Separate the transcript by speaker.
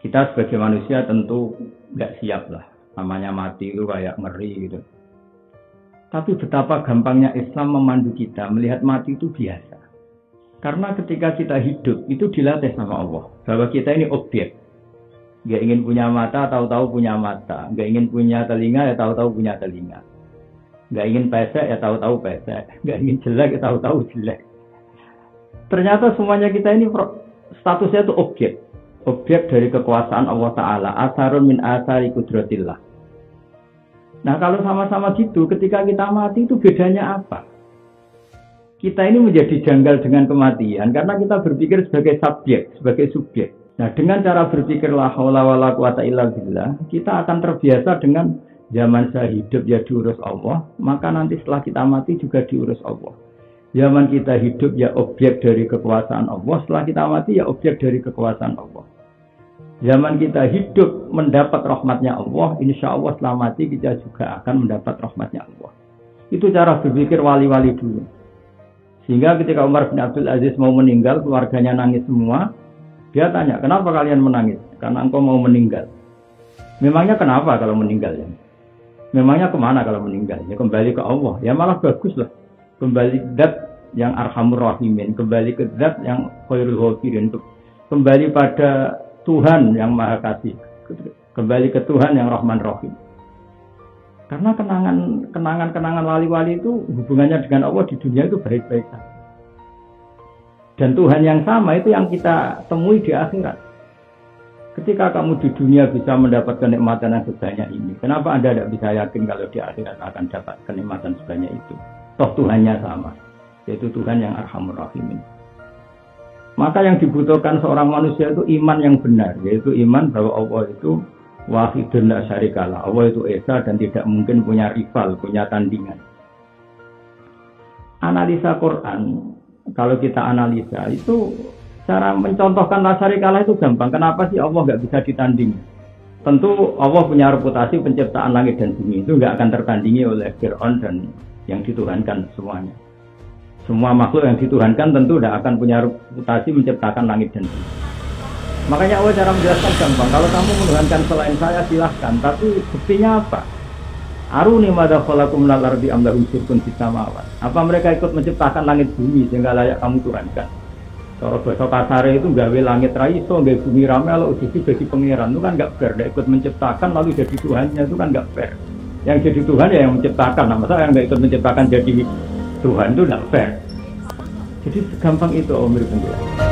Speaker 1: Kita sebagai manusia tentu nggak siap lah. Namanya mati itu kayak ngeri gitu. Tapi betapa gampangnya Islam memandu kita melihat mati itu biasa. Karena ketika kita hidup itu dilatih sama Allah. Bahwa kita ini objek. Nggak ingin punya mata, tahu-tahu punya mata. Nggak ingin punya telinga, ya tahu-tahu punya telinga. Nggak ingin pesek, ya tahu-tahu pesek. Nggak ingin jelek, ya tahu-tahu jelek. Ternyata semuanya kita ini statusnya itu objek. Objek dari kekuasaan Allah Ta'ala. Asarun min asari kudratillah. Nah kalau sama-sama gitu, ketika kita mati itu bedanya apa? Kita ini menjadi janggal dengan kematian karena kita berpikir sebagai subjek, sebagai subjek. Nah dengan cara berpikir la haula wala quwata illa billah, kita akan terbiasa dengan zaman saya hidup ya diurus Allah, maka nanti setelah kita mati juga diurus Allah. Zaman kita hidup ya objek dari kekuasaan Allah, setelah kita mati ya objek dari kekuasaan Allah. Zaman kita hidup mendapat rahmatnya Allah, insya Allah setelah mati kita juga akan mendapat rahmatnya Allah. Itu cara berpikir wali-wali dulu. Sehingga ketika Umar bin Abdul Aziz mau meninggal, keluarganya nangis semua. Dia tanya, kenapa kalian menangis? Karena engkau mau meninggal. Memangnya kenapa kalau meninggal ya? Memangnya kemana kalau meninggal? Ya kembali ke Allah. Ya malah bagus lah. Kembali ke zat yang arhamur rahimin. Kembali ke zat yang khairul ghafirin. Kembali pada Tuhan yang Maha Kasih, kembali ke Tuhan yang Rahman Rahim. Karena kenangan wali-wali itu hubungannya dengan Allah di dunia itu baik-baik saja. Dan Tuhan yang sama itu yang kita temui di akhirat. Ketika kamu di dunia bisa mendapat kenikmatan yang sebanyak ini, kenapa Anda tidak bisa yakin kalau di akhirat akan dapat kenikmatan sebanyak itu? Toh Tuhannya sama, yaitu Tuhan yang Arhamur Rahimin. Maka yang dibutuhkan seorang manusia itu iman yang benar, yaitu iman bahwa Allah itu wahidun la syarikalah. Allah itu esa dan tidak mungkin punya rival, punya tandingan. Analisa Quran, kalau kita analisa itu cara mencontohkan la syarikalah itu gampang. Kenapa sih Allah nggak bisa ditandingi? Tentu Allah punya reputasi penciptaan langit dan bumi itu nggak akan tertandingi oleh Fir'aun dan yang dituhankan semuanya. Semua makhluk yang dituhankan tentu tidak akan punya reputasi menciptakan langit dan bumi. Makanya Allah cara menjelaskan gampang. Kalau kamu menuhankan selain saya silahkan, tapi buktinya apa? Aruni madza khalaqum minal ardi am lahum syirkun fis samawat. Apa mereka ikut menciptakan langit bumi sehingga layak kamu tuhankan? Cara bahasa kasare itu gawe langit ra iso, gawe bumi rame kalau uji bagi pangeran itu kan enggak fair. Dia ikut menciptakan lalu jadi Tuhannya itu kan enggak fair. Yang jadi Tuhan ya yang menciptakan. Nah, masa yang enggak ikut menciptakan jadi Tuhan itu tidak fair. Jadi segampang itu Om Rizal.